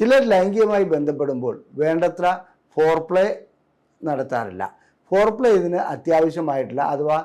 ചിലർ ലൈംഗികമായി ബന്ധപ്പെടുമ്പോൾ വേണ്ടത്ര ഫോർപ്ലേ നടത്താറില്ല. ഫോർപ്ലേ ഇതിന് അത്യാവശ്യമായിട്ടുള്ള അഥവാ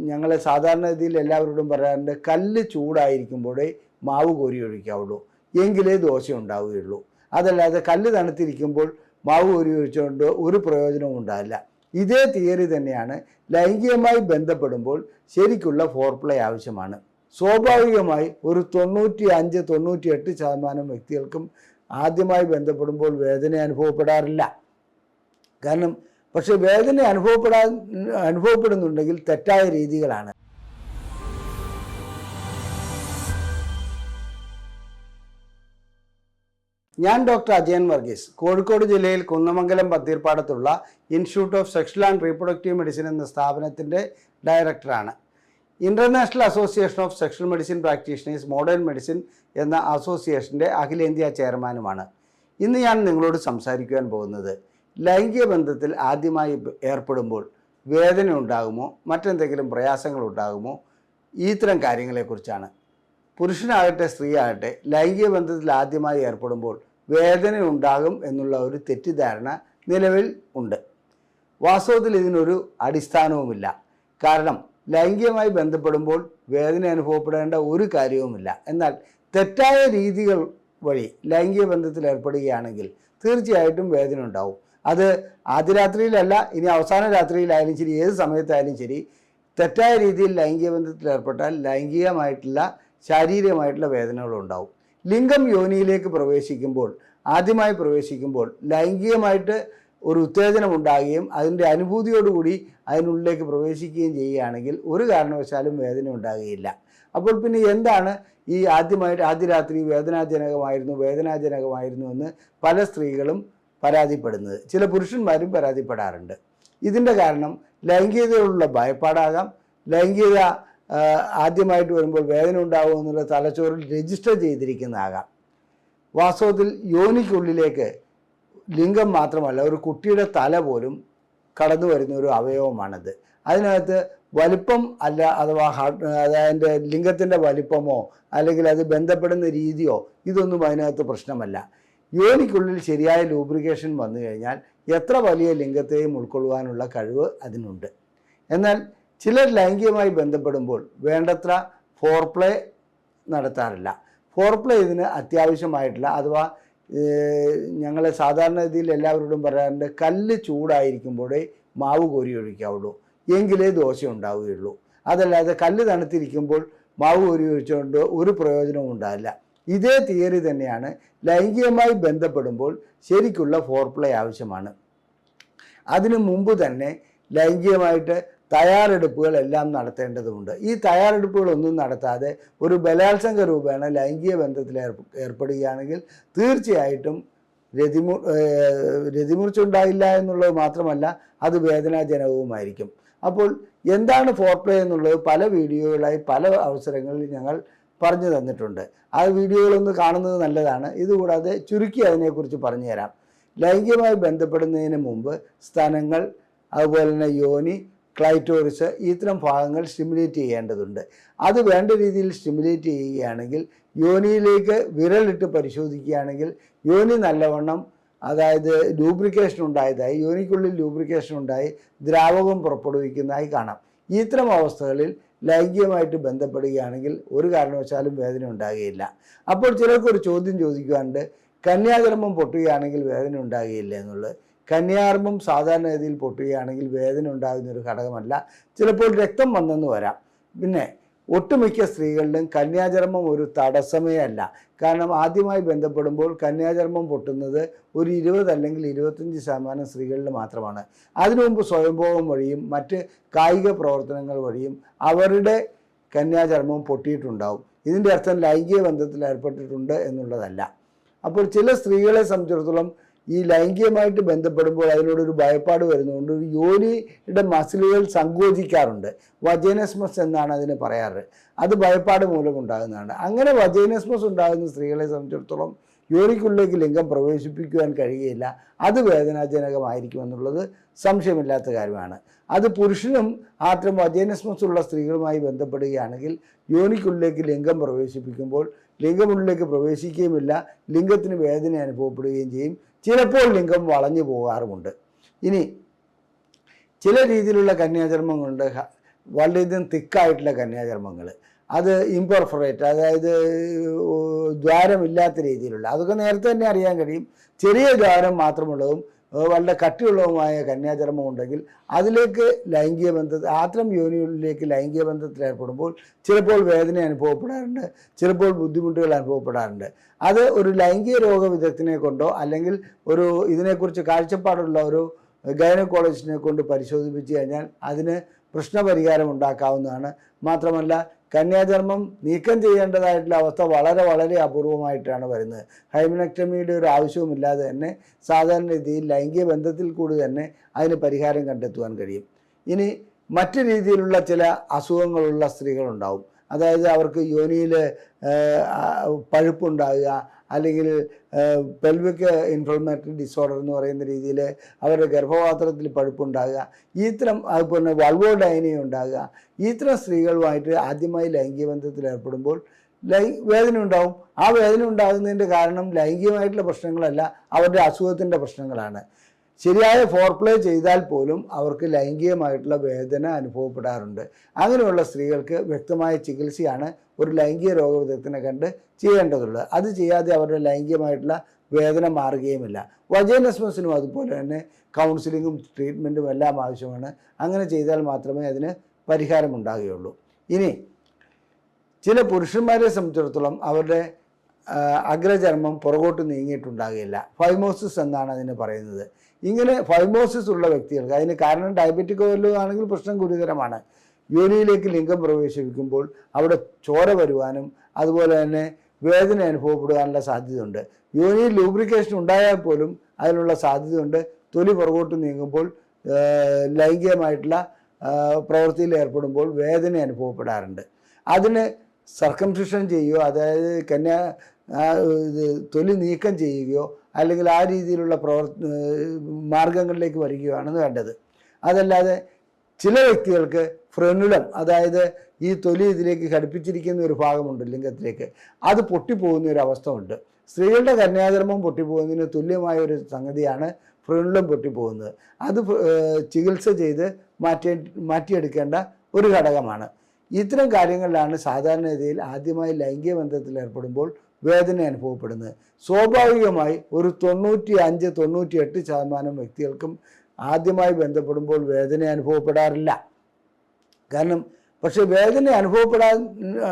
ഞങ്ങൾ സാധാരണ രീതിയിൽ എല്ലാവരോടും പറയാറുണ്ട്, കല്ല് ചൂടായിരിക്കുമ്പോഴേ മാവ് കോരി ഒഴിക്കാവുള്ളൂ, എങ്കിലേ ദോശ ഉണ്ടാവുകയുള്ളൂ. അതല്ലാതെ കല്ല് തണുത്തിരിക്കുമ്പോൾ മാവ് കോരി ഒഴിച്ചുകൊണ്ട് ഒരു പ്രയോജനവും ഉണ്ടാവില്ല. ഇതേ തിയറി തന്നെയാണ് ലൈംഗികമായി ബന്ധപ്പെടുമ്പോൾ ശരിക്കുള്ള ഫോർപ്ലേ ആവശ്യമാണ്. സ്വാഭാവികമായി ഒരു 95-98% വ്യക്തികൾക്കും ആദ്യമായി ബന്ധപ്പെടുമ്പോൾ വേദന അനുഭവപ്പെടാറില്ല. പക്ഷെ വേദന അനുഭവപ്പെടുന്നുണ്ടെങ്കിൽ തെറ്റായ രീതികളാണ്. ഞാൻ ഡോക്ടർ അജയൻ വർഗീസ്, കോഴിക്കോട് ജില്ലയിൽ കുന്നമംഗലം പത്തീർപ്പാടത്തുള്ള institute of sexual and reproductive medicine എന്ന സ്ഥാപനത്തിൻ്റെ ഡയറക്ടറാണ്. International association of sexual medicine practitioners modern medicine എന്ന അസോസിയേഷൻ്റെ അഖിലേന്ത്യാ ചെയർമാനുമാണ്. ഇന്ന് ഞാൻ നിങ്ങളോട് സംസാരിക്കുവാൻ പോകുന്നത് ലൈംഗിക ബന്ധത്തിൽ ആദ്യമായി ഏർപ്പെടുമ്പോൾ വേദന ഉണ്ടാകുമോ, മറ്റെന്തെങ്കിലും പ്രയാസങ്ങൾ ഉണ്ടാകുമോ, ഇത്തരം കാര്യങ്ങളെക്കുറിച്ചാണ്. പുരുഷനാകട്ടെ സ്ത്രീ ആകട്ടെ ലൈംഗിക ബന്ധത്തിൽ ആദ്യമായി ഏർപ്പെടുമ്പോൾ വേദന ഉണ്ടാകും എന്നുള്ള ഒരു തെറ്റിദ്ധാരണ നിലവിൽ ഉണ്ട്. വാസ്തവത്തിൽ ഇതിനൊരു അടിസ്ഥാനവുമില്ല. കാരണം ലൈംഗികമായി ബന്ധപ്പെടുമ്പോൾ വേദന അനുഭവപ്പെടേണ്ട ഒരു കാര്യവുമില്ല. എന്നാൽ തെറ്റായ രീതികൾ വഴി ലൈംഗിക ബന്ധത്തിൽ ഏർപ്പെടുകയാണെങ്കിൽ തീർച്ചയായിട്ടും വേദന ഉണ്ടാവും. അത് ആദ്യ രാത്രിയിലല്ല, ഇനി അവസാന രാത്രിയിലായാലും ശരി, ഏത് സമയത്തായാലും ശരി, തെറ്റായ രീതിയിൽ ലൈംഗിക ബന്ധത്തിൽ ഏർപ്പെട്ടാൽ ലൈംഗികമായിട്ടുള്ള ശാരീരികമായിട്ടുള്ള വേദനകളുണ്ടാവും. ലിംഗം യോനിയിലേക്ക് ആദ്യമായി പ്രവേശിക്കുമ്പോൾ ലൈംഗികമായിട്ട് ഒരു ഉത്തേജനം ഉണ്ടാകുകയും അതിൻ്റെ അനുഭൂതിയോടുകൂടി അതിനുള്ളിലേക്ക് പ്രവേശിക്കുകയും ചെയ്യുകയാണെങ്കിൽ ഒരു കാരണവശാലും വേദന ഉണ്ടാകുകയില്ല. അപ്പോൾ പിന്നെ എന്താണ് ഈ ആദ്യ രാത്രി വേദനാജനകമായിരുന്നു എന്ന് പല സ്ത്രീകളും പരാതിപ്പെടുന്നത്, ചില പുരുഷന്മാരും പരാതിപ്പെടാറുണ്ട്. ഇതിൻ്റെ കാരണം ലൈംഗികതയോടുള്ള ഭയപ്പാടാകാം, ലൈംഗികത ആദ്യമായിട്ട് വരുമ്പോൾ വേദന ഉണ്ടാകും എന്നുള്ള തലച്ചോറിൽ രജിസ്റ്റർ ചെയ്തിരിക്കുന്നതാകാം. വാസ്തവത്തിൽ യോനിക്കുള്ളിലേക്ക് ലിംഗം മാത്രമല്ല, ഒരു കുട്ടിയുടെ തല പോലും കടന്നു വരുന്ന ഒരു അവയവമാണത്. അതിനകത്ത് വലിപ്പം അല്ല, അഥവാ അതിൻ്റെ ലിംഗത്തിൻ്റെ വലിപ്പമോ അല്ലെങ്കിൽ അത് ബന്ധപ്പെടുന്ന രീതിയോ ഇതൊന്നും അതിനകത്ത് പ്രശ്നമല്ല. യോനിക്കുള്ളിൽ ശരിയായ ലൂബ്രിക്കേഷൻ വന്നു കഴിഞ്ഞാൽ എത്ര വലിയ ലിംഗത്തെയും ഉൾക്കൊള്ളുവാനുള്ള കഴിവ് അതിനുണ്ട്. എന്നാൽ ചിലർ ലൈംഗികമായി ബന്ധപ്പെടുമ്പോൾ വേണ്ടത്ര ഫോർപ്ലേ നടത്താറില്ല. ഫോർപ്ലേ ഇതിന് അത്യാവശ്യമായിട്ടുള്ള അഥവാ ഞങ്ങൾ സാധാരണ രീതിയിൽ എല്ലാവരോടും പറയാറുണ്ട്, കല്ല് ചൂടായിരിക്കുമ്പോഴേ മാവ് കോരി ഒഴിക്കാവുള്ളൂ, എങ്കിലേ ദോശ ഉണ്ടാവുകയുള്ളൂ. അതല്ലാതെ കല്ല് തണുത്തിരിക്കുമ്പോൾ മാവ് കോരി ഒഴിച്ചുകൊണ്ട് ഒരു പ്രയോജനവും ഉണ്ടാവില്ല. ഇതേ തിയറി തന്നെയാണ് ലൈംഗികമായി ബന്ധപ്പെടുമ്പോൾ ശരിക്കുള്ള ഫോർപ്ലേ ആവശ്യമാണ്. അതിനു മുമ്പ് തന്നെ ലൈംഗികമായിട്ട് തയ്യാറെടുപ്പുകൾ എല്ലാം നടത്തേണ്ടതുണ്ട്. ഈ തയ്യാറെടുപ്പുകളൊന്നും നടത്താതെ ഒരു ബലാത്സംഗ രൂപേണ ലൈംഗിക ബന്ധത്തിൽ ഏർപ്പെടുകയാണെങ്കിൽ തീർച്ചയായിട്ടും രതിമൂർച്ച ഉണ്ടായില്ല എന്നുള്ളത് മാത്രമല്ല, അത് വേദനാജനകവുമായിരിക്കും. അപ്പോൾ എന്താണ് ഫോർപ്ലേ എന്നുള്ളത് പല വീഡിയോകളായി പല അവസരങ്ങളിൽ ഞങ്ങൾ പറഞ്ഞു തന്നിട്ടുണ്ട്. ആ വീഡിയോകളൊന്ന് കാണുന്നത് നല്ലതാണ്. ഇതുകൂടാതെ ചുരുക്കി അതിനെക്കുറിച്ച് പറഞ്ഞു തരാം. ലൈംഗികമായി ബന്ധപ്പെടുന്നതിന് മുമ്പ് സ്തനങ്ങൾ, അതുപോലെ തന്നെ യോനി, ക്ലൈറ്റോറിസ്, ഇത്തരം ഭാഗങ്ങൾ സ്റ്റിമുലേറ്റ് ചെയ്യേണ്ടതുണ്ട്. അത് വേണ്ട രീതിയിൽ സ്റ്റിമുലേറ്റ് ചെയ്യുകയാണെങ്കിൽ, യോനിയിലേക്ക് വിരലിട്ട് പരിശോധിക്കുകയാണെങ്കിൽ യോനി നല്ലവണ്ണം, അതായത് ലൂബ്രിക്കേഷൻ ഉണ്ടായതായി, യോനിക്കുള്ളിൽ ലൂബ്രിക്കേഷൻ ഉണ്ടായി ദ്രാവകം പുറപ്പെടുവിക്കുന്നതായി കാണാം. ഇത്തരം അവസ്ഥകളിൽ ലൈംഗികമായിട്ട് ബന്ധപ്പെടുകയാണെങ്കിൽ ഒരു കാരണവശാലും വേദന ഉണ്ടാകുകയില്ല. അപ്പോൾ ചിലർക്കൊരു ചോദ്യം ചോദിക്കുവാണ്ട്, കന്യാചർമ്മം പൊട്ടുകയാണെങ്കിൽ വേദന ഉണ്ടാകുകയില്ല എന്നുള്ളത്. കന്യാചർമ്മം സാധാരണ രീതിയിൽ പൊട്ടുകയാണെങ്കിൽ വേദന ഉണ്ടാകുന്നൊരു ഘടകമല്ല. ചിലപ്പോൾ രക്തം വന്നെന്ന് വരാം. പിന്നെ ഒട്ടുമിക്ക സ്ത്രീകളിലും കന്യാചർമ്മം ഒരു തടസ്സമേ അല്ല. കാരണം ആദ്യമായി ബന്ധപ്പെടുമ്പോൾ കന്യാചർമ്മം പൊട്ടുന്നത് ഒരു 20 അല്ലെങ്കിൽ 25% സ്ത്രീകളിൽ മാത്രമാണ്. അതിനു മുമ്പ് സ്വയംഭോഗം വഴിയും മറ്റ് കായിക പ്രവർത്തനങ്ങൾ വഴിയും അവരുടെ കന്യാചർമ്മം പൊട്ടിയിട്ടുണ്ടാവും. ഇതിൻ്റെ അർത്ഥം ലൈംഗിക ബന്ധത്തിൽ ഏർപ്പെട്ടിട്ടുണ്ട് എന്നുള്ളതല്ല. അപ്പോൾ ചില സ്ത്രീകളെ സംബന്ധിച്ചിടത്തോളം ഈ ലൈംഗികമായിട്ട് ബന്ധപ്പെടുമ്പോൾ അതിനോടൊരു ഭയപ്പാട് വരുന്നതുകൊണ്ട് ഒരു യോനിയുടെ മസിലുകൾ സങ്കോചിക്കാറുണ്ട്. വജൈനസ്മസ് എന്നാണ് അതിന് പറയാറ്. അത് ഭയപ്പാട് മൂലം ഉണ്ടാകുന്നതാണ്. അങ്ങനെ വജൈനസ്മസ് ഉണ്ടാകുന്ന സ്ത്രീകളെ സംബന്ധിച്ചിടത്തോളം യോനിക്കുള്ളിലേക്ക് ലിംഗം പ്രവേശിപ്പിക്കുവാൻ കഴിയുകയില്ല. അത് വേദനാജനകമായിരിക്കുമെന്നുള്ളത് സംശയമില്ലാത്ത കാര്യമാണ്. അത് പുരുഷനും ആത്രം വജൈനസ്മസ് ഉള്ള സ്ത്രീകളുമായി ബന്ധപ്പെടുകയാണെങ്കിൽ യോനിക്കുള്ളിലേക്ക് ലിംഗം പ്രവേശിപ്പിക്കുമ്പോൾ ലിംഗമുള്ളിലേക്ക് പ്രവേശിക്കുകയുമില്ല, ലിംഗത്തിന് വേദന അനുഭവപ്പെടുകയും ചെയ്യും. ചിലപ്പോൾ ലിംഗം വളഞ്ഞു പോകാറുമുണ്ട്. ഇനി ചില രീതിയിലുള്ള കന്യാചർമ്മങ്ങളുണ്ട്, വളരെയധികം തിക്കായിട്ടുള്ള കന്യാചർമ്മങ്ങൾ. അത് ഇംപെർഫറേറ്റ്, അതായത് ദ്വാരമില്ലാത്ത രീതിയിലുള്ള, അതൊക്കെ നേരത്തെ തന്നെ അറിയാൻ കഴിയും. ചെറിയ ദ്വാരം മാത്രമുള്ളതും വളരെ കട്ടിയുള്ളതുമായ കന്യാചർമ്മം ഉണ്ടെങ്കിൽ അതിലേക്ക് ലൈംഗിക ബന്ധത്തിൽ, ആത്രം യോനിയിലേക്ക് ലൈംഗിക ബന്ധത്തിൽ ഏർപ്പെടുമ്പോൾ ചിലപ്പോൾ വേദന അനുഭവപ്പെടാറുണ്ട്, ചിലപ്പോൾ ബുദ്ധിമുട്ടുകൾ അനുഭവപ്പെടാറുണ്ട്. അത് ഒരു ലൈംഗിക രോഗ വിദഗ്ധനെ കൊണ്ടോ അല്ലെങ്കിൽ ഒരു ഇതിനെക്കുറിച്ച് കാഴ്ചപ്പാടുള്ള ഒരു ഗൈനക്കോളജിസ്റ്റിനെ കൊണ്ട് പരിശോധിപ്പിച്ച് കഴിഞ്ഞാൽ അതിന് പ്രശ്നപരിഹാരം ഉണ്ടാക്കാവുന്നതാണ്. മാത്രമല്ല കന്യാചർമ്മം നീക്കം ചെയ്യേണ്ടതായിട്ടുള്ള അവസ്ഥ വളരെ വളരെ അപൂർവമായിട്ടാണ് വരുന്നത്. ഹൈമനക്ടമിയുടെ ഒരു ആവശ്യവുമില്ലാതെ തന്നെ സാധാരണ രീതിയിൽ ലൈംഗിക ബന്ധത്തിൽ കൂടി തന്നെ അതിന് പരിഹാരം കണ്ടെത്തുവാൻ കഴിയും. ഇനി മറ്റു രീതിയിലുള്ള ചില അസുഖങ്ങളുള്ള സ്ത്രീകളുണ്ടാവും. അതായത് അവർക്ക് യോനിയിൽ പഴുപ്പുണ്ടാകുക, അല്ലെങ്കിൽ പെൽവിക് ഇൻഫ്ലമേറ്ററി ഡിസോർഡർ എന്ന് പറയുന്ന രീതിയിൽ അവരുടെ ഗർഭപാത്രത്തിൽ പഴുപ്പുണ്ടാകുക, ഇത്തരം അതുപോലെ വൾവോഡൈനിയ ഉണ്ടാകുക, ഇത്തരം സ്ത്രീകളുമായിട്ട് ആദ്യമായി ലൈംഗിക ബന്ധത്തിൽ ഏർപ്പെടുമ്പോൾ വേദന ഉണ്ടാവും. ആ വേദന ഉണ്ടാകുന്നതിൻ്റെ കാരണം ലൈംഗികമായിട്ടുള്ള പ്രശ്നങ്ങളല്ല, അവരുടെ അസുഖത്തിൻ്റെ പ്രശ്നങ്ങളാണ്. ശരിയായ ഫോർപ്ലേ ചെയ്താൽ പോലും അവർക്ക് ലൈംഗികമായിട്ടുള്ള വേദന അനുഭവപ്പെടാറുണ്ട്. അങ്ങനെയുള്ള സ്ത്രീകൾക്ക് വ്യക്തമായ ചികിത്സയാണ് ഒരു ലൈംഗിക രോഗവിദഗ്ധനെ കണ്ട് ചെയ്യേണ്ടതുള്ളത്. അത് ചെയ്യാതെ അവരുടെ ലൈംഗികമായിട്ടുള്ള വേദന മാറുകയുമില്ല. വജൈനസ്മസിനും അതുപോലെ തന്നെ കൗൺസിലിങ്ങും ട്രീറ്റ്മെൻറ്റും എല്ലാം ആവശ്യമാണ്. അങ്ങനെ ചെയ്താൽ മാത്രമേ അതിന് പരിഹാരമുണ്ടാകുകയുള്ളൂ. ഇനി ചില പുരുഷന്മാരെ സംബന്ധിച്ചിടത്തോളം അവരുടെ അഗ്രചർമ്മം പുറകോട്ട് നീങ്ങിയിട്ടുണ്ടാകുകയില്ല. ഫൈമോസിസ് എന്നാണ് അതിന് പറയുന്നത്. ഇങ്ങനെ ഫൈമോസിസ് ഉള്ള വ്യക്തികൾക്ക്, അതിന് കാരണം ഡയബറ്റിക് വല്ലതും ആണെങ്കിൽ പ്രശ്നം ഗുരുതരമാണ്. യോനിയിലേക്ക് ലിംഗം പ്രവേശിപ്പിക്കുമ്പോൾ അവിടെ ചോര വരുവാനും അതുപോലെ തന്നെ വേദന അനുഭവപ്പെടുവാനുള്ള സാധ്യതയുണ്ട്. യോനിയിൽ ലൂബ്രിക്കേഷൻ ഉണ്ടായാൽ പോലും അതിനുള്ള സാധ്യതയുണ്ട്. തൊലി പുറകോട്ട് നീങ്ങുമ്പോൾ ലൈംഗികമായിട്ടുള്ള പ്രവൃത്തിയിൽ ഏർപ്പെടുമ്പോൾ വേദന അനുഭവപ്പെടാറുണ്ട്. അതിന് സർക്കംസിഷൻ ചെയ്യുകയോ, അതായത് തൊലി നീക്കം ചെയ്യുകയോ അല്ലെങ്കിൽ ആ രീതിയിലുള്ള മാർഗങ്ങളിലേക്ക് വരികയാണെന്ന് വേണ്ടത്. അതല്ലാതെ ചില വ്യക്തികൾക്ക് ഫ്രെനുലം, അതായത് ഈ തൊലി ഇതിലേക്ക് ഘടിപ്പിച്ചിരിക്കുന്ന ഒരു ഭാഗമുണ്ട് ലിംഗത്തിലേക്ക്, അത് പൊട്ടിപ്പോകുന്ന ഒരു അവസ്ഥ ഉണ്ട്. സ്ത്രീകളുടെ കന്യാചർമ്മം പൊട്ടിപ്പോകുന്നതിന് തുല്യമായ ഒരു സംഗതിയാണ് ഫ്രെനുലം പൊട്ടിപ്പോകുന്നത്. അത് ചികിത്സ ചെയ്ത് മാറ്റിയെടുക്കേണ്ട ഒരു ഘടകമാണ്. ഇത്തരം കാര്യങ്ങളിലാണ് സാധാരണഗതിയിൽ ആദ്യമായി ലൈംഗിക ബന്ധത്തിൽ ഏർപ്പെടുമ്പോൾ വേദന അനുഭവപ്പെടുന്നത്. സ്വാഭാവികമായി ഒരു 95-98% വ്യക്തികൾക്കും ആദ്യമായി ബന്ധപ്പെടുമ്പോൾ വേദന അനുഭവപ്പെടാറില്ല. കാരണം പക്ഷേ വേദന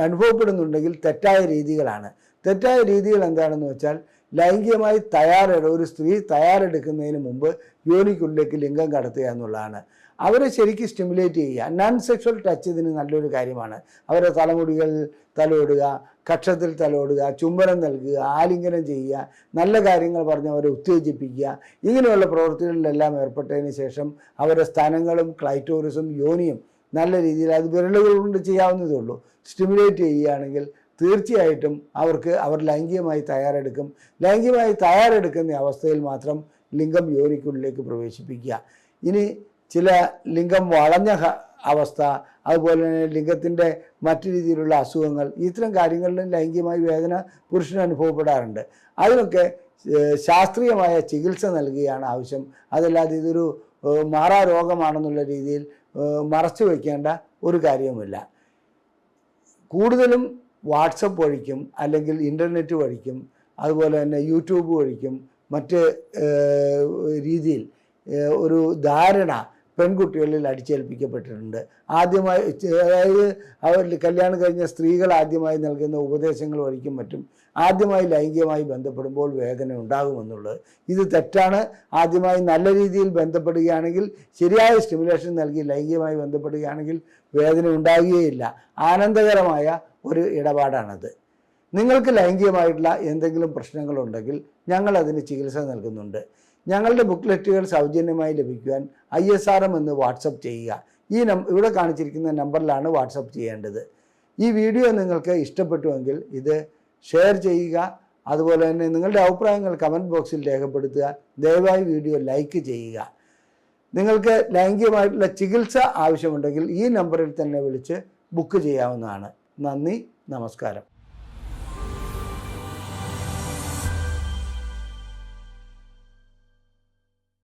അനുഭവപ്പെടുന്നുണ്ടെങ്കിൽ തെറ്റായ രീതികളാണ്. തെറ്റായ രീതികൾ എന്താണെന്ന് വെച്ചാൽ ലൈംഗികമായി ഒരു സ്ത്രീ തയ്യാറെടുക്കുന്നതിന് മുമ്പ് യോനിക്കുള്ളിലേക്ക് ലിംഗം കടത്തുക എന്നുള്ളതാണ്. അവരെ ശരിക്കും സ്റ്റിമുലേറ്റ് ചെയ്യുക. നോൺ സെക്ഷൽ ടച്ച് ഇതിന് നല്ലൊരു കാര്യമാണ്. അവരെ തലമുടികൾ തലോടുക, കക്ഷത്തിൽ തലോടുക, ചുംബനം നൽകുക, ആലിംഗനം ചെയ്യുക, നല്ല കാര്യങ്ങൾ പറഞ്ഞ് അവരെ ഉത്തേജിപ്പിക്കുക. ഇങ്ങനെയുള്ള പ്രവൃത്തികളിലെല്ലാം ഏർപ്പെട്ടതിന് ശേഷം അവരുടെ സ്ഥാനങ്ങളും ക്ലൈറ്റോറിസും യോനിയും നല്ല രീതിയിൽ, അത് വിരലുകൾ കൊണ്ട് ചെയ്യാവുന്നതേ ഉള്ളൂ, സ്റ്റിമുലേറ്റ് ചെയ്യുകയാണെങ്കിൽ തീർച്ചയായിട്ടും അവർ ലൈംഗികമായി തയ്യാറെടുക്കും. ലൈംഗികമായി തയ്യാറെടുക്കുന്ന അവസ്ഥയിൽ മാത്രം ലിംഗം യോനിക്കുള്ളിലേക്ക് പ്രവേശിപ്പിക്കുക. ഇനി ചില ലിംഗം വളഞ്ഞ അവസ്ഥ, അതുപോലെ തന്നെ ലിംഗത്തിൻ്റെ മറ്റു രീതിയിലുള്ള അസുഖങ്ങൾ, ഇത്തരം കാര്യങ്ങളിലും ലൈംഗികമായി വേദന പുരുഷന് അനുഭവപ്പെടാറുണ്ട്. അതിനൊക്കെ ശാസ്ത്രീയമായ ചികിത്സ നൽകുകയാണ് ആവശ്യം. അതല്ലാതെ ഇതൊരു മാറാ രോഗമാണെന്നുള്ള രീതിയിൽ മറച്ചു വയ്ക്കേണ്ട ഒരു കാര്യവുമില്ല. കൂടുതലും വാട്സപ്പ് വഴിക്കും അല്ലെങ്കിൽ ഇൻ്റർനെറ്റ് വഴിക്കും അതുപോലെ തന്നെ യൂട്യൂബ് വഴിക്കും മറ്റ് രീതിയിൽ ഒരു ധാരണ പെൺകുട്ടികളിൽ അടിച്ചേൽപ്പിക്കപ്പെട്ടിട്ടുണ്ട്. ആദ്യമായി, അതായത് അവർ കല്യാണം കഴിഞ്ഞ സ്ത്രീകൾ ആദ്യമായി നൽകുന്ന ഉപദേശങ്ങൾ വഴിക്കും മറ്റും ആദ്യമായി ലൈംഗികമായി ബന്ധപ്പെടുമ്പോൾ വേദന ഉണ്ടാകുമെന്നുള്ളത് ഇത് തെറ്റാണ്. ആദ്യമായി നല്ല രീതിയിൽ ബന്ധപ്പെടുകയാണെങ്കിൽ, ശരിയായ സ്റ്റിമുലേഷൻ നൽകി ലൈംഗികമായി ബന്ധപ്പെടുകയാണെങ്കിൽ വേദന ഉണ്ടാകുകയില്ല. ആനന്ദകരമായ ഒരു ഇടപാടാണത്. നിങ്ങൾക്ക് ലൈംഗികമായിട്ടുള്ള എന്തെങ്കിലും പ്രശ്നങ്ങളുണ്ടെങ്കിൽ ഞങ്ങൾ അതിന് ചികിത്സ നൽകുന്നുണ്ട്. ഞങ്ങളുടെ ബുക്ക്ലെറ്റുകൾ സൗജന്യമായി ലഭിക്കുവാൻ ISRM എന്ന് വാട്സപ്പ് ചെയ്യുക. ഇവിടെ കാണിച്ചിരിക്കുന്ന നമ്പറിലാണ് വാട്സപ്പ് ചെയ്യേണ്ടത്. ഈ വീഡിയോ നിങ്ങൾക്ക് ഇഷ്ടപ്പെട്ടുവെങ്കിൽ ഇത് ഷെയർ ചെയ്യുക. അതുപോലെ തന്നെ നിങ്ങളുടെ അഭിപ്രായങ്ങൾ കമൻറ്റ് ബോക്സിൽ രേഖപ്പെടുത്തുക. ദയവായി വീഡിയോ ലൈക്ക് ചെയ്യുക. നിങ്ങൾക്ക് ലൈംഗികമായിട്ടുള്ള ചികിത്സ ആവശ്യമുണ്ടെങ്കിൽ ഈ നമ്പറിൽ തന്നെ വിളിച്ച് ബുക്ക് ചെയ്യാവുന്നതാണ്. നന്ദി, നമസ്കാരം.